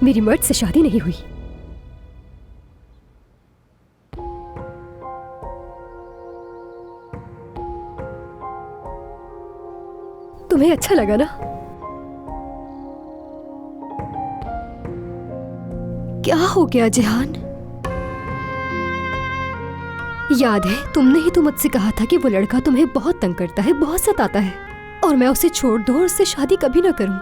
मेरी मर्द से शादी नहीं हुई। तुम्हें अच्छा लगा ना? क्या हो गया जिहान? याद है तुमने ही तो मुझसे कहा था कि वो लड़का तुम्हें बहुत तंग करता है, बहुत सताता है, और मैं उसे छोड़ दूं और उससे शादी कभी ना करूं।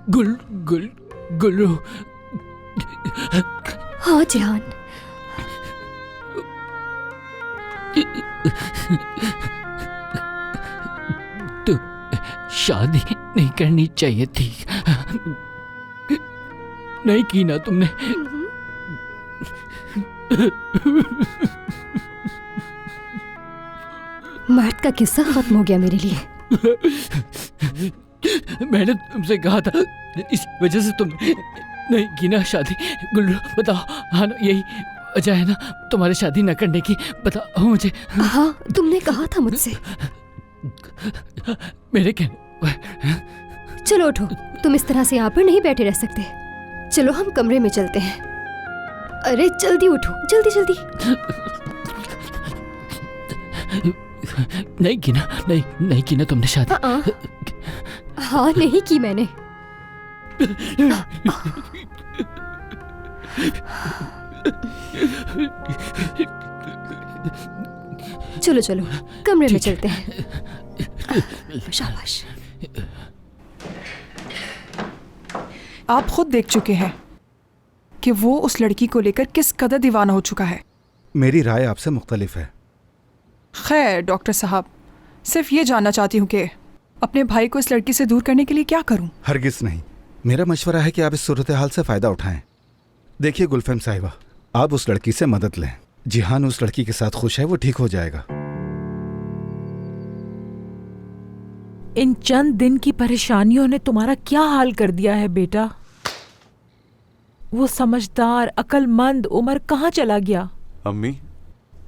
गुल्लू। हाँ जिहान। तो शादी नहीं करनी चाहिए थी, नहीं की ना तुमने? मर्द का किस्सा खत्म हो गया मेरे लिए। मैंने तुमसे कहा था, इस वजह से तुम नहीं की ना शादी। गुल्लू बताओ, हाँ ना, यही वजह है ना तुम्हारी शादी न करने की? बताओ मुझे। हाँ, तुमने कहा था मुझसे। मेरे कहने। चलो उठो, तुम इस तरह से यहाँ पर नहीं बैठे रह सकते। चलो हम कमरे में चलते हैं। अरे जल्दी उठो, जल्दी जल्दी। नहीं की ना, नहीं की ना तुमने शादी? हाँ नहीं की मैंने। चलो चलो कमरे में चलते हैं। शाबाश। आप खुद देख चुके हैं कि वो उस लड़की को लेकर किस कदर दीवाना हो चुका है। मेरी राय आपसे मुख्तलिफ है। खैर डॉक्टर साहब, सिर्फ ये जानना चाहती हूँ कि अपने भाई को इस लड़की से दूर करने के लिए क्या करूँ? हरगिज नहीं। मेरा मशवरा है कि आप इस सूरत हाल से फ़ायदा उठाएं। देखिए गुलफहम साहिबा, आप उस लड़की से मदद लें। जिहान उस लड़की के साथ खुश है, वो ठीक हो जाएगा। इन चंद दिन की परेशानियों ने तुम्हारा क्या हाल कर दिया है बेटा? वो समझदार अक्लमंद उमर कहाँ चला गया? अम्मी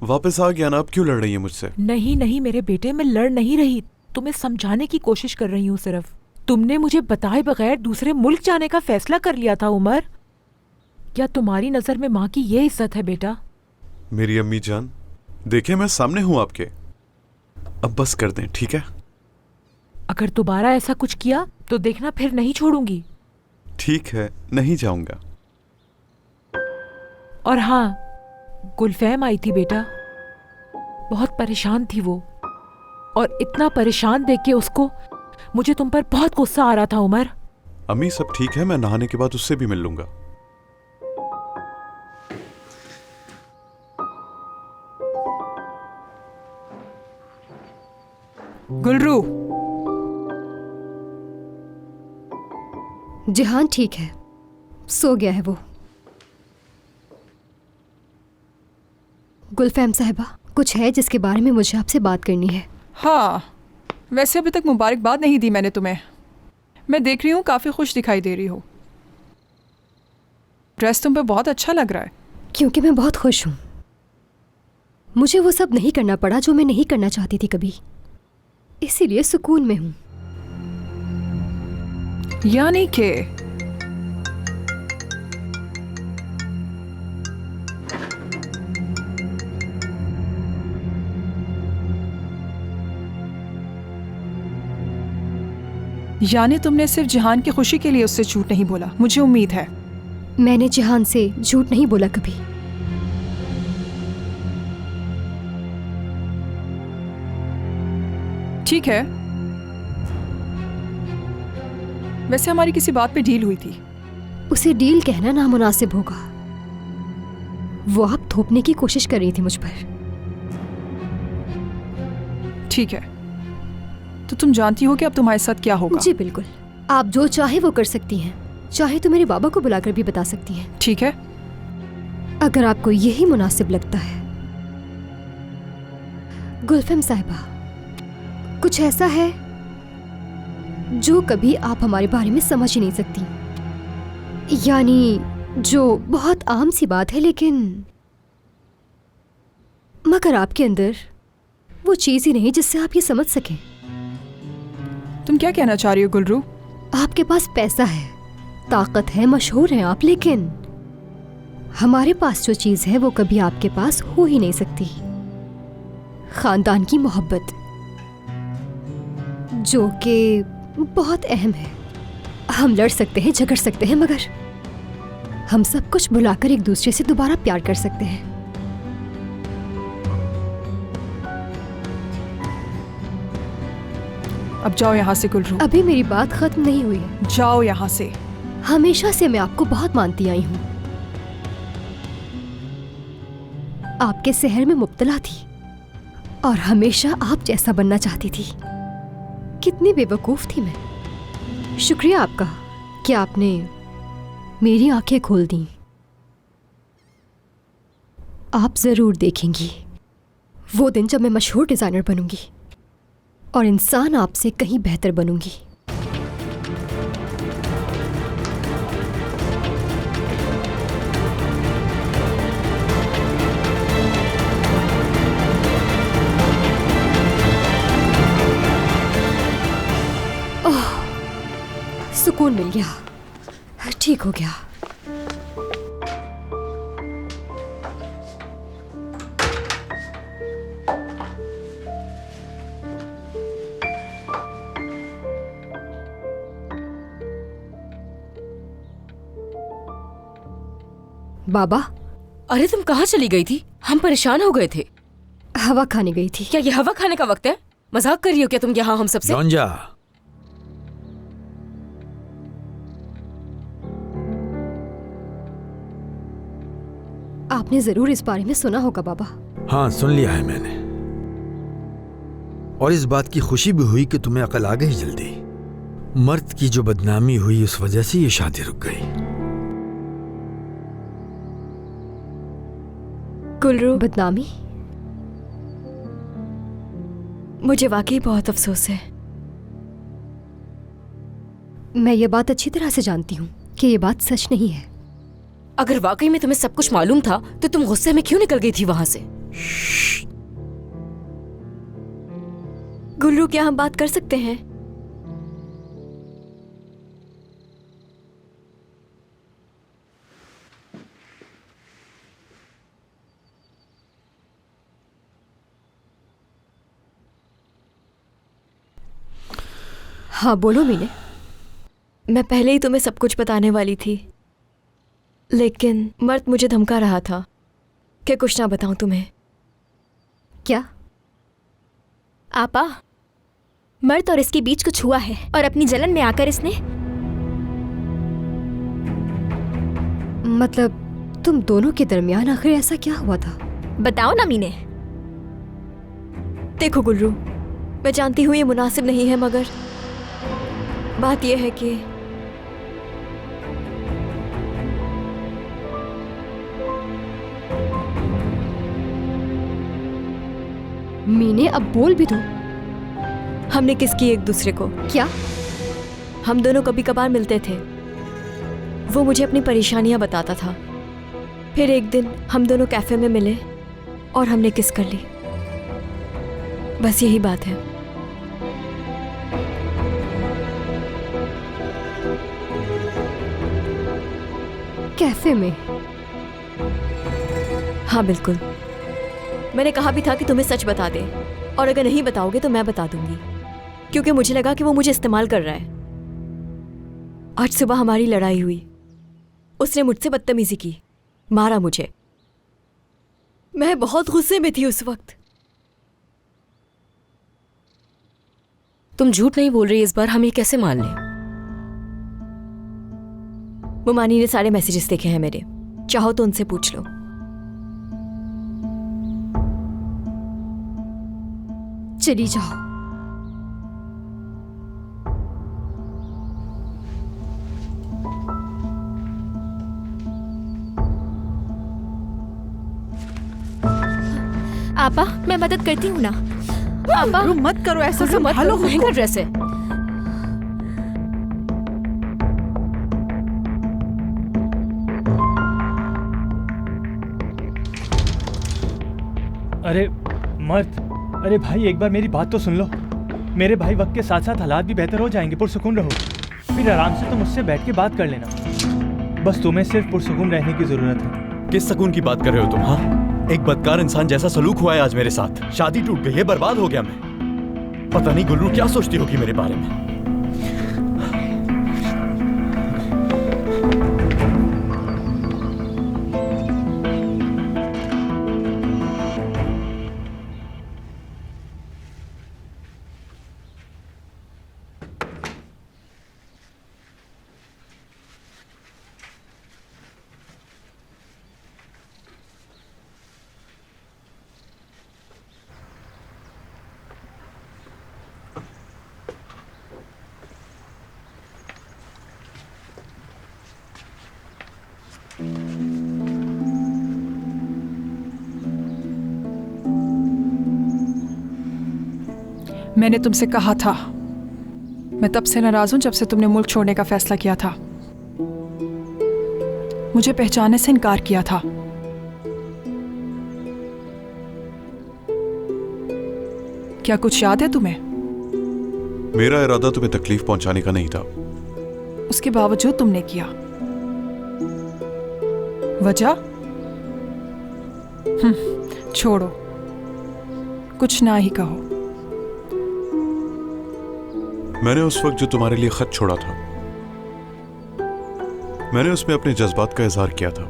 वापस आ गया ना। अब क्यों लड़ रही है मुझसे? नहीं नहीं मेरे बेटे, मैं लड़ नहीं रही, तुम्हें समझाने की कोशिश कर रही हूँ सिर्फ। तुमने मुझे बताए बगैर दूसरे मुल्क जाने का फैसला कर लिया था उमर। क्या तुम्हारी नजर में माँ की ये इज्जत है बेटा? मेरी अम्मी जान, देखे मैं सामने हूँ आपके। अब बस कर दें, ठीक है? अगर दोबारा ऐसा कुछ किया तो देखना फिर नहीं छोड़ूंगी। ठीक है, नहीं जाऊंगा। और हाँ, गुलफहम आई थी बेटा, बहुत परेशान थी वो, और इतना परेशान देख के उसको मुझे तुम पर बहुत गुस्सा आ रहा था उमर। अम्मी सब ठीक है, मैं नहाने के बाद उससे भी मिल लूंगा। गुलरू। जिहान ठीक है, सो गया है वो। गुलफहम साहिबा, कुछ है जिसके बारे में मुझे आपसे बात करनी है। हाँ, वैसे अभी तक मुबारकबाद नहीं दी मैंने तुम्हें। मैं देख रही हूँ काफ़ी खुश दिखाई दे रही हो। ड्रेस तुम पे बहुत अच्छा लग रहा है। क्योंकि मैं बहुत खुश हूँ। मुझे वो सब नहीं करना पड़ा जो मैं नहीं करना चाहती थी कभी, इसीलिए सुकून में हूँ। यानी कि तुमने सिर्फ जिहान की खुशी के लिए उससे झूठ नहीं बोला। मुझे उम्मीद है। मैंने जिहान से झूठ नहीं बोला कभी। ठीक है, वैसे हमारी किसी बात पे डील हुई थी। उसे डील कहना नामुनासिब होगा। वो आप थोपने की कोशिश कर रही थी मुझ पर। ठीक है, तो तुम जानती हो कि अब तुम्हारे साथ क्या होगा? जी बिल्कुल, आप जो चाहे वो कर सकती हैं। चाहे तो मेरे बाबा को बुलाकर भी बता सकती हैं। ठीक है, अगर आपको यही मुनासिब लगता है। गुलफहम साहिबा, कुछ ऐसा है जो कभी आप हमारे बारे में समझ ही नहीं सकती। यानी जो बहुत आम सी बात है, लेकिन मगर आपके अंदर वो चीज ही नहीं जिससे आप ये समझ सकें। तुम क्या कहना चाह रही हो गुलरू? आपके पास पैसा है, ताकत है, मशहूर हैं आप, लेकिन हमारे पास जो चीज है वो कभी आपके पास हो ही नहीं सकती। खानदान की मोहब्बत, जो कि बहुत अहम है। हम लड़ सकते हैं, झगड़ सकते हैं, मगर हम सब कुछ भुलाकर एक दूसरे से दोबारा प्यार कर सकते हैं। अब जाओ यहाँ से गुलरू, अभी मेरी बात खत्म नहीं हुई। जाओ यहाँ से। हमेशा से मैं आपको बहुत मानती आई हूं। आपके शहर में मुब्तला थी और हमेशा आप जैसा बनना चाहती थी। कितनी बेवकूफ थी मैं। शुक्रिया आपका कि आपने मेरी आंखें खोल दी। आप जरूर देखेंगी वो दिन जब मैं मशहूर डिजाइनर बनूंगी और इंसान आपसे कहीं बेहतर बनूंगी। सुकून मिल गया, ठीक हो गया। बाबा, अरे तुम कहाँ चली गई थी? हम परेशान हो गए थे। हवा खाने गई थी। क्या ये हवा खाने का वक्त है? मजाक कर रही हो क्या तुम यहाँ हम सबसे? रंजा, आपने जरूर इस बारे में सुना होगा बाबा। हाँ सुन लिया है मैंने, और इस बात की खुशी भी हुई कि तुम्हें अकल आ गई जल्दी। मर्द की जो बदनामी हुई उस वजह से ये शादी रुक गई। गुलरू, बदनामी? मुझे वाकई बहुत अफसोस है। मैं ये बात अच्छी तरह से जानती हूँ कि ये बात सच नहीं है। अगर वाकई में तुम्हें सब कुछ मालूम था तो तुम गुस्से में क्यों निकल गई थी वहां से? गुलरू, क्या हम बात कर सकते हैं? हाँ बोलो मीने। मैं पहले ही तुम्हें सब कुछ बताने वाली थी, लेकिन मर्द मुझे धमका रहा था कि कुछ ना बताऊं तुम्हें। क्या? आपा, मर्द और इसके बीच कुछ हुआ है और अपनी जलन में आकर इसने। मतलब तुम दोनों के दरमियान आखिर ऐसा क्या हुआ था? बताओ ना मीने। देखो गुलरू, मैं जानती हूँ ये मुनासिब नहीं है, मगर बात यह है कि मीने अब बोल भी दो। हमने किस की एक दूसरे को। क्या? हम दोनों कभी कभार मिलते थे। वो मुझे अपनी परेशानियां बताता था। फिर एक दिन हम दोनों कैफे में मिले और हमने किस कर ली। बस यही बात है। कैफे में? हाँ बिल्कुल। मैंने कहा भी था कि तुम्हें सच बता दे, और अगर नहीं बताओगे तो मैं बता दूंगी, क्योंकि मुझे लगा कि वो मुझे इस्तेमाल कर रहा है। आज सुबह हमारी लड़ाई हुई। उसने मुझसे बदतमीजी की, मारा मुझे। मैं बहुत गुस्से में थी उस वक्त। तुम झूठ नहीं बोल रही इस बार, हम ये कैसे मान लें? मुमानी ने सारे मैसेजेस देखे हैं मेरे, चाहो तो उनसे पूछ लो। चली जाओ। आपा, मैं मदद करती हूँ ना। आपा, मत करो ऐसा, मत संभालो करो, खुद महंगा को। ड्रेस है। अरे मर्द, अरे भाई एक बार मेरी बात तो सुन लो। मेरे भाई वक्त के साथ साथ हालात भी बेहतर हो जाएंगे, पुरसुकून रहो। फिर आराम से तुम मुझसे बैठ के बात कर लेना। बस तुम्हें सिर्फ पुरसुकून रहने की जरूरत है। किस सुकून की बात कर रहे हो तुम? हाँ, एक बदकार इंसान जैसा सलूक हुआ है आज मेरे साथ। शादी टूट गई है, बर्बाद हो गया मैं। पता नहीं गुल्रू क्या सोचती होगी मेरे बारे में। मैंने तुमसे कहा था, मैं तब से नाराज हूं जब से तुमने मुल्क छोड़ने का फैसला किया था। मुझे पहचानने से इनकार किया था। क्या कुछ याद है तुम्हें? मेरा इरादा तुम्हें तकलीफ पहुंचाने का नहीं था। उसके बावजूद तुमने किया। वजह? छोड़ो, कुछ ना ही कहो। मैंने उस वक्त जो तुम्हारे लिए खत छोड़ा था, मैंने उसमें अपने जज्बात का इजहार किया था।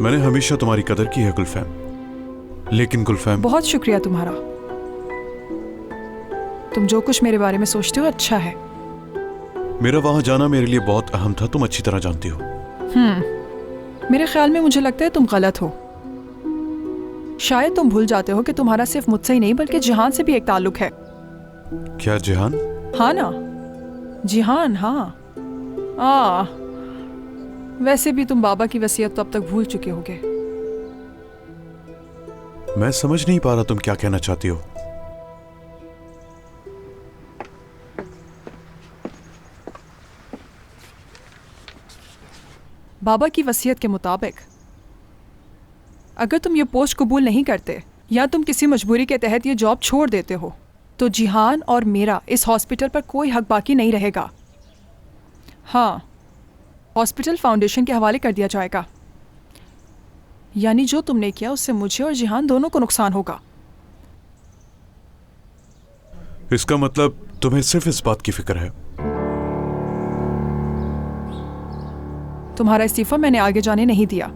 मैंने हमेशा तुम्हारी कदर की है गुलफैम। लेकिन गुलफैम, बहुत शुक्रिया तुम्हारा। तुम जो कुछ मेरे बारे में सोचते हो अच्छा है। मेरा वहां जाना मेरे लिए बहुत अहम था, तुम अच्छी तरह जानती हो। मेरे ख्याल में मुझे लगता है तुम गलत हो। शायद तुम भूल जाते हो कि तुम्हारा सिर्फ मुझसे ही नहीं बल्कि जिहान से भी एक ताल्लुक है। क्या जिहान? हाँ ना, जिहान, हाँ। वैसे भी तुम बाबा की वसीयत तो अब तक भूल चुके होगे। मैं समझ नहीं पा रहा तुम क्या कहना चाहती हो। बाबा की वसीयत के मुताबिक अगर तुम ये पोस्ट कबूल नहीं करते या तुम किसी मजबूरी के तहत ये जॉब छोड़ देते हो तो जिहान और मेरा इस हॉस्पिटल पर कोई हक बाकी नहीं रहेगा। हाँ, हॉस्पिटल फाउंडेशन के हवाले कर दिया जाएगा। यानी जो तुमने किया उससे मुझे और जिहान दोनों को नुकसान होगा। इसका मतलब तुम्हें सिर्फ इस बात की फिक्र है। तुम्हारा इस्तीफा मैंने आगे जाने नहीं दिया।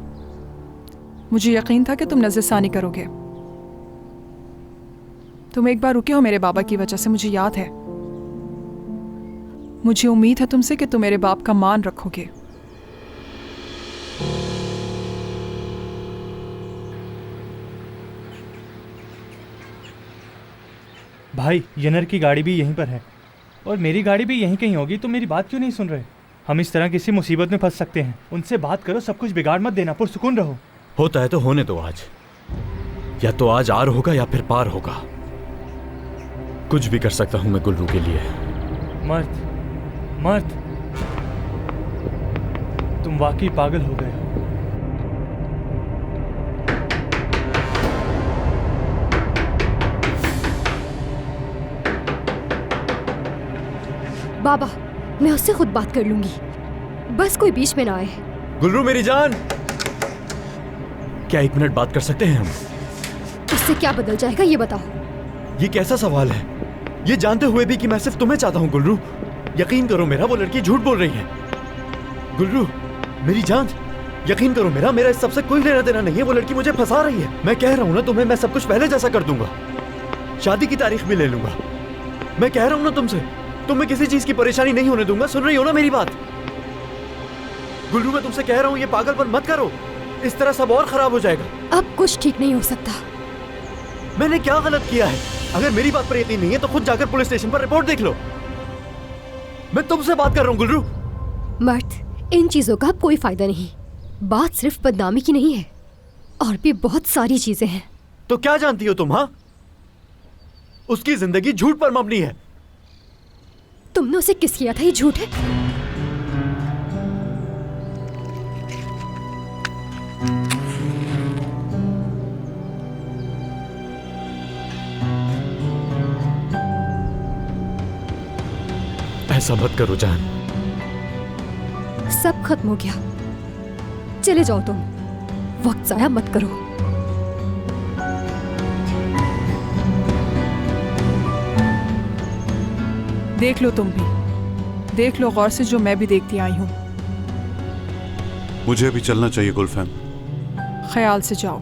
मुझे यकीन था कि तुम नज़रसानी करोगे। तुम एक बार रुके हो मेरे बाबा की वजह से, मुझे याद है। मुझे उम्मीद है तुमसे कि तुम मेरे बाप का मान रखोगे। भाई, यनर की गाड़ी भी यहीं पर है और मेरी गाड़ी भी यहीं कहीं होगी। तुम मेरी बात क्यों नहीं सुन रहे? हम इस तरह किसी मुसीबत में फंस सकते हैं। उनसे बात करो, सब कुछ बिगाड़ मत देना, पुरसुकून रहो। होता है तो होने दो आज। या तो आज आर होगा या फिर पार होगा। कुछ भी कर सकता हूं मैं गुल्रू के लिए। मर्द, तुम वाकई पागल हो गए हो। बाबा, मैं उससे खुद बात कर लूंगी, बस कोई बीच में ना आए। गुल्रू मेरी जान, क्या 1 मिनट बात कर सकते हैं हम? इससे क्या बदल जाएगा ये बताओ। ये कैसा सवाल है, ये जानते हुए भी कि मैं सिर्फ तुम्हें चाहता हूँ गुल्रू। यकीन करो मेरा, वो लड़की झूठ बोल रही है। गुल्रू मेरी जान, यकीन करो मेरा इस सबसे कोई लेना देना नहीं है। वो लड़की मुझे फंसा रही है। मैं कह रहा हूँ ना तुम्हें, मैं सब कुछ पहले जैसा कर दूंगा। शादी की तारीख भी ले लूंगा। मैं कह रहा हूँ ना तुमसे, तुम्हें किसी चीज की परेशानी नहीं होने दूंगा। सुन रही हो ना मेरी बात? गुल्रू मैं तुमसे कह रहा हूँ, ये पागलपन मत करो, इस तरह सब और खराब हो जाएगा। अब कुछ ठीक नहीं हो सकता। मैंने क्या गलत किया है? अगर मेरी बात पर यकीन नहीं है तो खुद जाकर पुलिस स्टेशन पर रिपोर्ट देख लो। मैं तुमसे बात कर रहा हूँ गुल्रू। मर्द, इन चीजों का अब कोई फायदा नहीं। बात सिर्फ बदनामी की नहीं है, और भी बहुत सारी चीजें हैं। तो क्या जानती हो तुम? हाँ, उसकी जिंदगी झूठ पर मबनी है। तुमने उसे किस किया था? ये झूठ है। ऐसा मत करो जान, सब खत्म हो गया। चले जाओ तुम, वक्त जाया मत करो। देख लो तुम भी, देख लो गौर से जो मैं भी देखती आई हूँ। मुझे अभी चलना चाहिए गुलफैम। ख्याल से जाओ।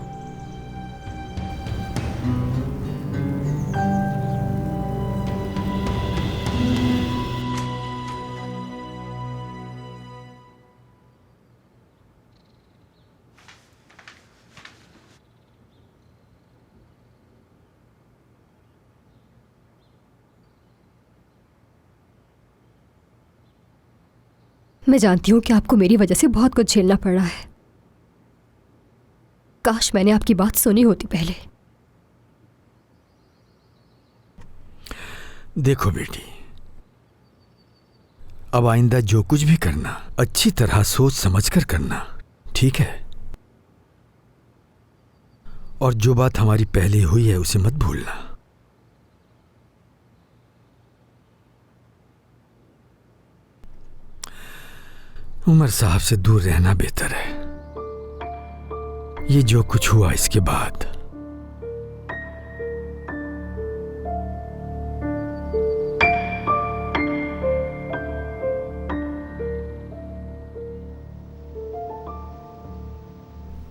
मैं जानती हूँ कि आपको मेरी वजह से बहुत कुछ झेलना पड़ रहा है। काश मैंने आपकी बात सुनी होती पहले। देखो बेटी, अब आइंदा जो कुछ भी करना अच्छी तरह सोच समझ कर करना, ठीक है? और जो बात हमारी पहले हुई है उसे मत भूलना। उमर साहब से दूर रहना बेहतर है। ये जो कुछ हुआ इसके बाद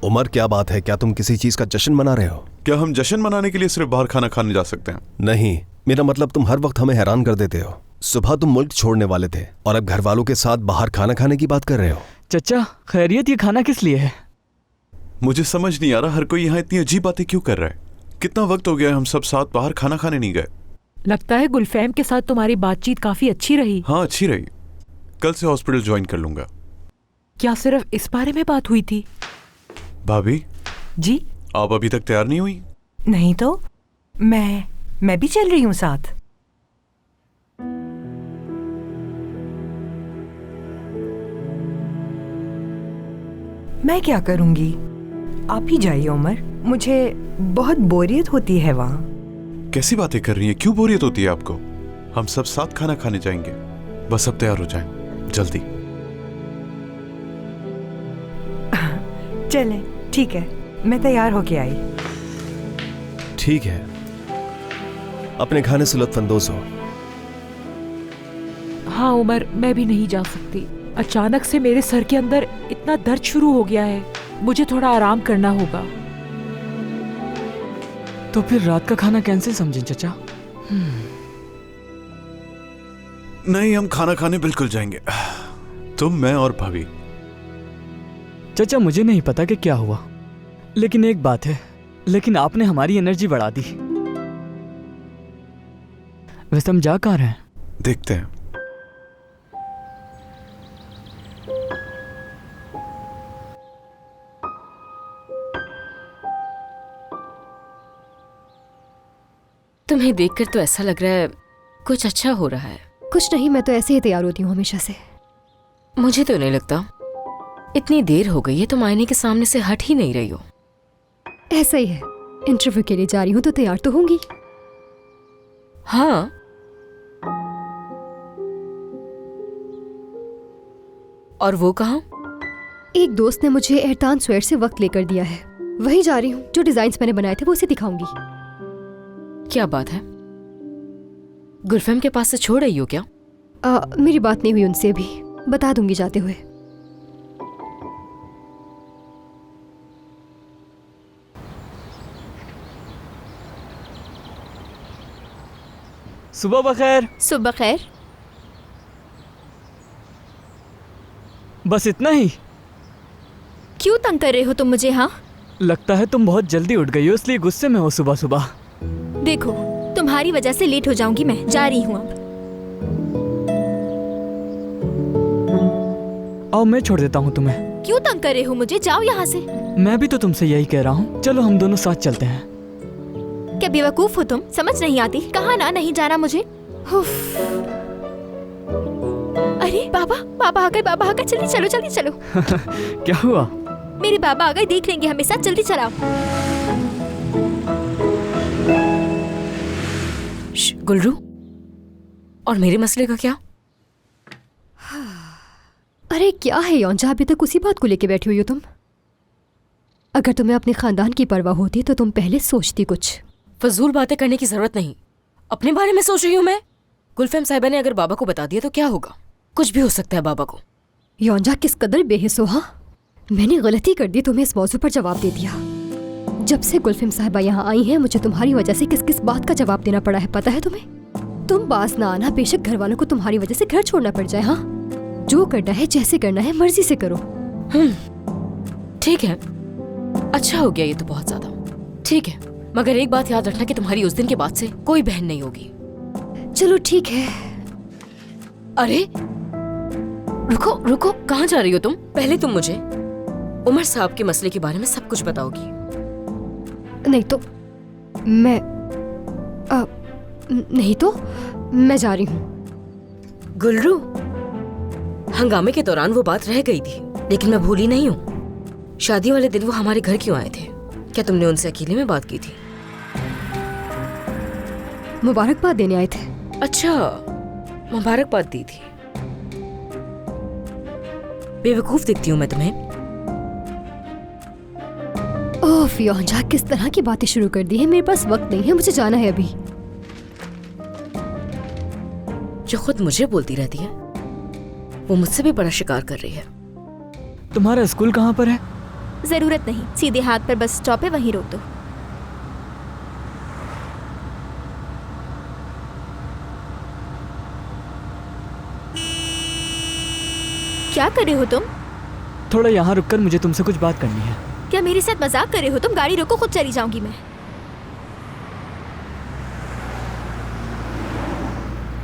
उमर, क्या बात है? क्या तुम किसी चीज का जश्न मना रहे हो? क्या हम जश्न मनाने के लिए सिर्फ बाहर खाना खाने जा सकते हैं? नहीं, मेरा मतलब तुम हर वक्त हमें हैरान कर देते हो। सुबह तुम मुल्क छोड़ने वाले थे और अब घर वालों के साथ बाहर खाना खाने की बात कर रहे हो। चचा खैरियत, ये खाना किस लिए है? मुझे समझ नहीं आ रहा हर कोई यहाँ इतनी अजीब बातें क्यों कर रहा है। कितना वक्त हो गया हम सब साथ बाहर खाना खाने नहीं गए। लगता है गुलफैम के साथ तुम्हारी बातचीत काफी अच्छी रही। हाँ, अच्छी रही। कल से हॉस्पिटल ज्वाइन कर लूंगा। क्या सिर्फ इस बारे में बात हुई थी? भाभी जी, आप अभी तक तैयार नहीं हुई? नहीं तो मैं भी चल रही हूँ साथ। मैं क्या करूंगी, आप ही जाइए उमर। मुझे बहुत बोरियत होती है वहाँ। कैसी बातें कर रही हैं? क्यों बोरियत होती है आपको? हम सब साथ खाना खाने जाएंगे। बस अब तैयार हो जाएं, जल्दी। चलें, ठीक है, मैं तैयार होके आई। ठीक है, अपने खाने से लुत्फानंदोज हो। हाँ उमर, मैं भी नहीं जा सकती। अचानक से मेरे सर के अंदर इतना दर्द शुरू हो गया है, मुझे थोड़ा आराम करना होगा। तो फिर रात का खाना कैंसिल समझें चचा? नहीं, हम खाना खाने बिल्कुल जाएंगे, तुम, मैं और भाभी। चचा मुझे नहीं पता कि क्या हुआ, लेकिन एक बात है, लेकिन आपने हमारी एनर्जी बढ़ा दी। वैसे हम जा कहाँ रहे हैं? देखते हैं। तुम्हें देखकर तो ऐसा लग रहा है कुछ अच्छा हो रहा है। कुछ नहीं, मैं तो ऐसे ही तैयार होती हूँ हमेशा से। मुझे तो नहीं लगता। इतनी देर हो गई है, तुम आईने के सामने से हट ही नहीं रही हो। ऐसा ही है, इंटरव्यू के लिए जा रही हूँ तो तैयार तो होंगी। हाँ, और वो कहाँ? एक दोस्त ने मुझे एहतान स्वेयर से वक्त लेकर दिया है, वहीं जा रही हूँ। जो डिजाइन्स मैंने बनाए थे वो उसे दिखाऊंगी। क्या बात है, गुलफैम के पास से छोड़ रही हो क्या? मेरी बात नहीं हुई उनसे भी, बता दूंगी जाते हुए। सुबह बखैर। सुबह खैर। बस इतना ही? क्यों तंग कर रहे हो तुम मुझे? हाँ, लगता है तुम बहुत जल्दी उठ गई हो, इसलिए गुस्से में हो सुबह सुबह। देखो, तुम्हारी वजह से लेट हो जाऊंगी। मैं जा रही हूँ अब। आओ मैं छोड़ देता हूँ तुम्हें। क्यों तंग कर रहे हो मुझे? जाओ यहाँ से। मैं भी तो तुमसे यही कह रहा हूँ, चलो हम दोनों साथ चलते हैं। क्या बेवकूफ हो तुम? समझ नहीं आती? कहाँ ना नहीं जाना मुझे। अरे बाबा, बाबा आ गए, बाबा आ गए। जल्दी चलो, जल्दी चलो। क्या हुआ? मेरे बाबा आ गए, देख लेंगे हमें साथ। जल्दी चलाओ। गुलरू, और मेरे मसले का क्या? अरे क्या है योंजा, अभी तक उसी बात को लेके बैठी हुई हो तुम? अगर तुम्हें अपने खानदान की परवाह होती तो तुम पहले सोचती कुछ। फजूल बातें करने की जरूरत नहीं, अपने बारे में सोच रही हूँ मैं। गुलफेम साहिबा ने अगर बाबा को बता दिया तो क्या होगा? कुछ भी हो सकता है बाबा को। योंजा किस कदर बेहिस हो। हाँ, मैंने गलती कर दी, तुम्हें इस मौजू पर जवाब दे दिया। जब से गुलफेम साहिबा यहाँ आई हैं, मुझे तुम्हारी वजह से किस किस बात का जवाब देना पड़ा है पता है तुम्हें? तुम पास ना आना, बेशक घर वालों को तुम्हारी वजह से घर छोड़ना पड़ जाए। हाँ, जो करना है जैसे करना है मर्जी से करो। ठीक है, अच्छा हो गया ये तो बहुत ज्यादा। ठीक है, मगर एक बात याद रखना कि तुम्हारी उस दिन के बाद से कोई बहन नहीं होगी। चलो ठीक है। अरे रुको रुको, कहाँ जा रही हो तुम? पहले तुम मुझे उमर साहब के मसले के बारे में सब कुछ बताओगी। नहीं तो मैं नहीं तो मैं जा रही हूँ। गुलरू, हंगामे के दौरान वो बात रह गई थी, लेकिन मैं भूली नहीं हूँ। शादी वाले दिन वो हमारे घर क्यों आए थे? क्या तुमने उनसे अकेले में बात की थी? मुबारकबाद देने आए थे। अच्छा, मुबारकबाद दी थी। बेवकूफ दिखती हूँ मैं तुम्हें? ओह योंजा, किस तरह की बातें शुरू कर दी है। मेरे पास वक्त नहीं है, मुझे जाना है अभी। जो खुद मुझे बोलती रहती है, वो मुझसे भी बड़ा शिकार कर रही है। तुम्हारा स्कूल कहाँ पर है? जरूरत नहीं, सीधे हाथ पर बस स्टॉप है, वहीं रोक दो। क्या कर रहे हो तुम? थोड़ा यहाँ रुककर मुझे तुमसे कुछ बात करनी है। क्या मेरे साथ मजाक कर रहे हो तुम? गाड़ी रोको, खुद चली जाऊंगी मैं।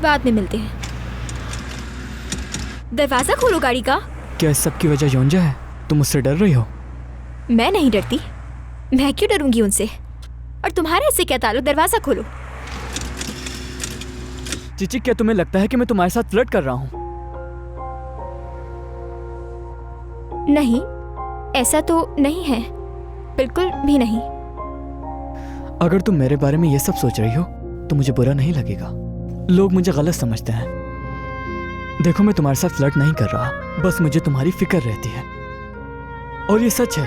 बाद में मिलते हैं। दरवाजा खोलो गाड़ी का। क्या इस सब की वजह योंजा है? तुम मुझसे डर रही हो? मैं नहीं डरती, मैं क्यों डरूंगी उनसे? और तुम्हारे इससे क्या ताल्लुक? दरवाजा खोलो। चीची, क्या तुम्हें लगता है कि मैं तुम्हारे साथ फ्लर्ट कर रहा हूँ? नहीं, ऐसा तो नहीं है, बिल्कुल भी नहीं। अगर तुम मेरे बारे में ये सब सोच रही हो तो मुझे बुरा नहीं लगेगा। लोग मुझे गलत समझते हैं। देखो, मैं तुम्हारे साथ फ्लर्ट नहीं कर रहा, बस मुझे तुम्हारी फिक्र रहती है। और ये सच है,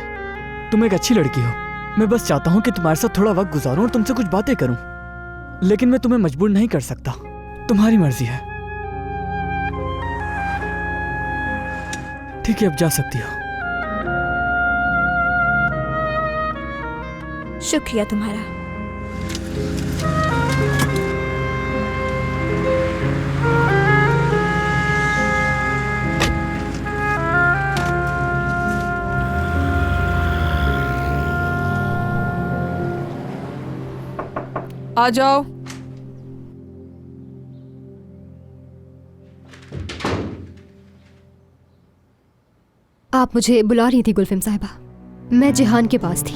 तुम एक अच्छी लड़की हो। मैं बस चाहता हूँ कि तुम्हारे साथ थोड़ा वक्त गुजारूं और तुमसे कुछ बातें करूं, लेकिन मैं तुम्हें मजबूर नहीं कर सकता। तुम्हारी मर्जी है। ठीक है, अब जा सकती हो। शुक्रिया तुम्हारा। आ जाओ। आप मुझे बुला रही थी गुलफेम साहिबा? मैं जिहान के पास थी।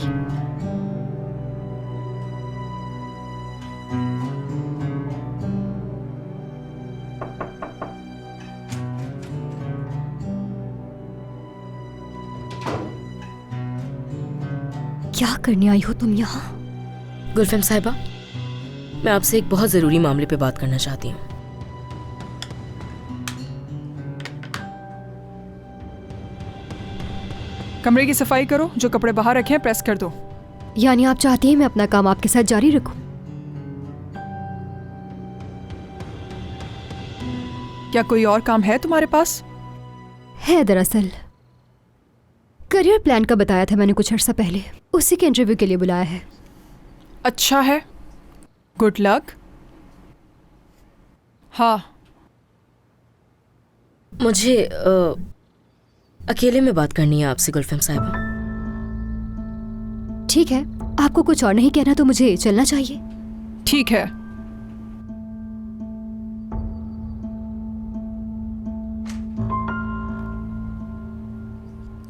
क्या करने आई हो तुम यहाँ? गुलफेम साहिबा, मैं आपसे एक बहुत जरूरी मामले पे बात करना चाहती हूँ। कमरे की सफाई करो, जो कपड़े बाहर रखे हैं प्रेस कर दो। यानी आप चाहती हैं मैं अपना काम आपके साथ जारी रखूं? क्या कोई और काम है तुम्हारे पास? है, दरअसल करियर प्लान का बताया था मैंने कुछ अर्सा पहले, उसी के इंटरव्यू के लिए बुलाया है। अच्छा है, गुड लक। हाँ, मुझे अकेले में बात करनी है आपसे गुलफेम साहिबा। ठीक है, आपको कुछ और नहीं कहना तो मुझे चलना चाहिए। ठीक है।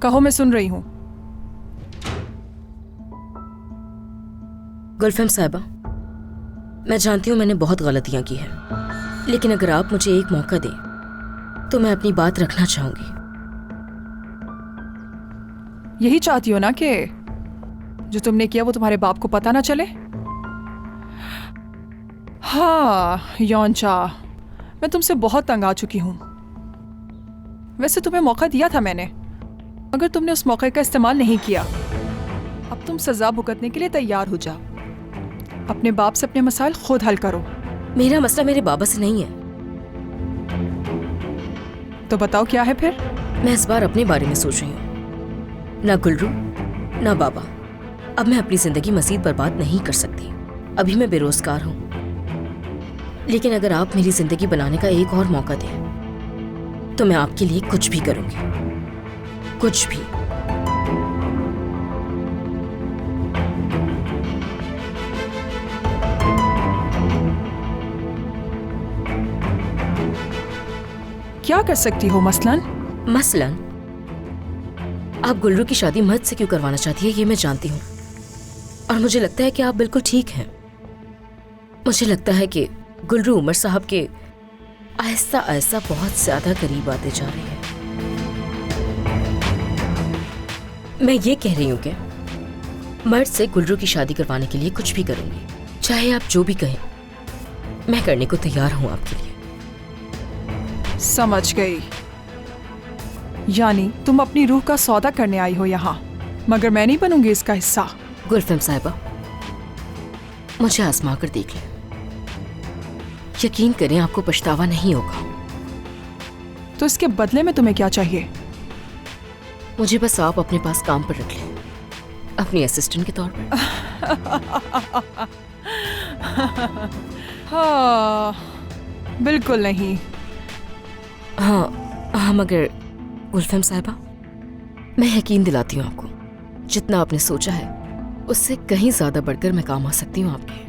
कहो, मैं सुन रही हूं। गुलफेम साहिबा, मैं जानती हूँ मैंने बहुत गलतियां की हैं, लेकिन अगर आप मुझे एक मौका दें तो मैं अपनी बात रखना चाहूंगी। यही चाहती हो ना कि जो तुमने किया वो तुम्हारे बाप को पता ना चले? हाँ योंचा, मैं तुमसे बहुत तंग आ चुकी हूं। वैसे तुम्हें मौका दिया था मैंने, मगर तुमने उस मौके का इस्तेमाल नहीं किया। अब तुम सजा भुगतने के लिए तैयार हो जाओ। अपने बाप से अपने मसाइल खुद हल करो। मेरा मसला मेरे बाबा से नहीं है। तो बताओ क्या है फिर? मैं इस बार अपने बारे में सोच रही हूँ, ना गुलरू ना बाबा। अब मैं अपनी जिंदगी मजीद बर्बाद नहीं कर सकती। अभी मैं बेरोजगार हूँ, लेकिन अगर आप मेरी जिंदगी बनाने का एक और मौका दें तो मैं आपके लिए कुछ भी करूंगी, कुछ भी। क्या कर सकती हो मसलन? मसलन आप गुलरू की शादी मर्द से क्यों करवाना चाहती है ये मैं जानती हूँ, और मुझे लगता है कि आप बिल्कुल ठीक हैं। मुझे लगता है कि गुलरू उमर साहब के आहिस्ता आहिस्ता बहुत ज्यादा करीब आते जा रहे हैं। मैं ये कह रही हूँ कि मर्द से गुलरू की शादी करवाने के लिए कुछ भी करूंगी, चाहे आप जो भी कहें। मैं करने को तैयार हूँ आपके लिए। समझ गई। यानी तुम अपनी रूह का सौदा करने आई हो यहाँ, मगर मैं नहीं बनूंगी इसका हिस्सा। गुलफम साहिबा, मुझे आजमा कर देख लें। यकीन करें आपको पछतावा नहीं होगा। तो इसके बदले में तुम्हें क्या चाहिए? मुझे बस आप अपने पास काम पर रख लें, अपनी असिस्टेंट के तौर पर। हाँ, बिल्कुल नहीं। हाँ, मगर गुलफम साहिबा, मैं यकीन दिलाती हूँ आपको, जितना आपने सोचा है उससे कहीं ज्यादा बढ़कर मैं काम आ सकती हूँ आपके।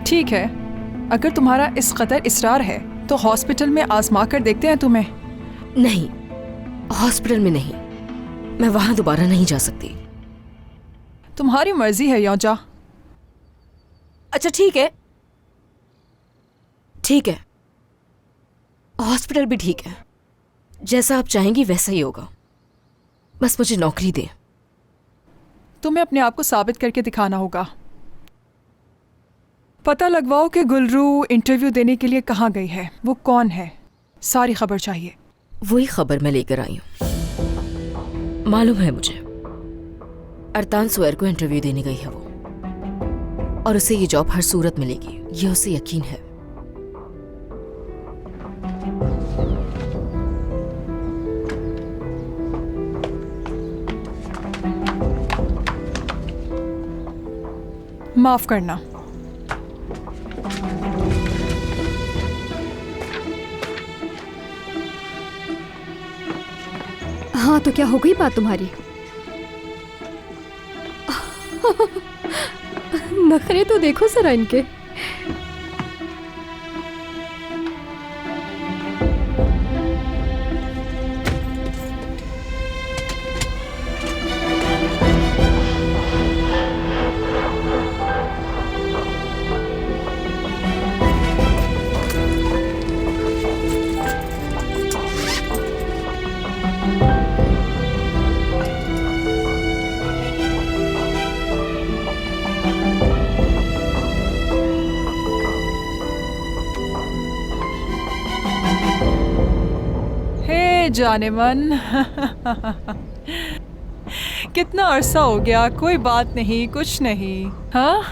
ठीक है, अगर तुम्हारा इस कदर इसरार है तो हॉस्पिटल में आजमा कर देखते हैं तुम्हें। नहीं, हॉस्पिटल में नहीं, मैं वहां दोबारा नहीं जा सकती। तुम्हारी मर्जी है यौजा। अच्छा ठीक है, ठीक है, हॉस्पिटल भी ठीक है। जैसा आप चाहेंगी वैसा ही होगा, बस मुझे नौकरी दे। तुम्हें अपने आप को साबित करके दिखाना होगा। पता लगवाओ कि गुलरू इंटरव्यू देने के लिए कहाँ गई है, वो कौन है, सारी खबर चाहिए। वही खबर मैं लेकर आई हूँ। मालूम है मुझे, अरतान सुएर को इंटरव्यू देने गई है वो, और उसे ये जॉब हर सूरत मिलेगी, ये उसे यकीन है। माफ करना। हाँ, तो क्या हो गई बात तुम्हारी? नखरे तो देखो जरा इनके। जाने मन। कितना अरसा हो गया, कोई बात नहीं, कुछ नहीं। हाँ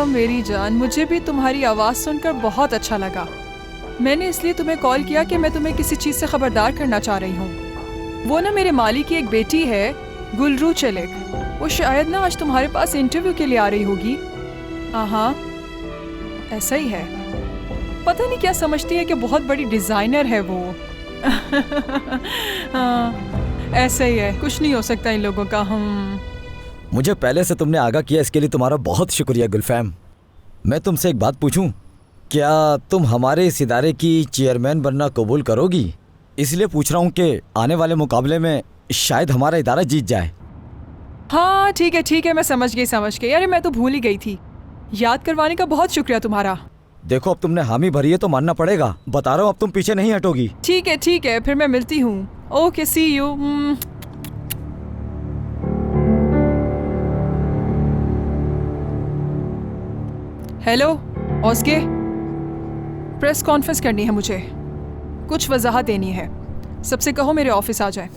मेरी जान, मुझे भी तुम्हारी आवाज़ सुनकर बहुत अच्छा लगा। मैंने इसलिए तुम्हें कॉल किया कि मैं तुम्हें किसी चीज़ से खबरदार करना चाह रही हूँ। वो ना मेरे माली की एक बेटी है, गुलरू चलेक। वो शायद ना आज तुम्हारे पास इंटरव्यू के लिए आ रही होगी। हाँ, ऐसा ही है। पता नहीं क्या समझती है कि बहुत बड़ी डिज़ाइनर है वो। हाँ, ऐसा ही है, कुछ नहीं हो सकता इन लोगों का। हम मुझे पहले से तुमने आगाह किया, इसके लिए तुम्हारा बहुत शुक्रिया गुलफैम। मैं तुमसे एक बात पूछूं, क्या तुम हमारे इस इदारे की चेयरमैन बनना कबूल करोगी? इसलिए पूछ रहा हूँ कि आने वाले मुकाबले में शायद हमारा इदारा जीत जाए। हाँ ठीक है, मैं समझ गई। अरे मैं तो भूल ही गई थी। याद करवाने का बहुत शुक्रिया तुम्हारा। देखो, अब तुमने हामी भरी है तो मानना पड़ेगा। बता रहा हूँ, अब तुम पीछे नहीं हटोगी। ठीक है, फिर मैं मिलती हूँ। Okay, see you. Hello. Okay, press conference करनी है मुझे, कुछ वजाहत देनी है। सबसे कहो मेरे ऑफिस आ जाए।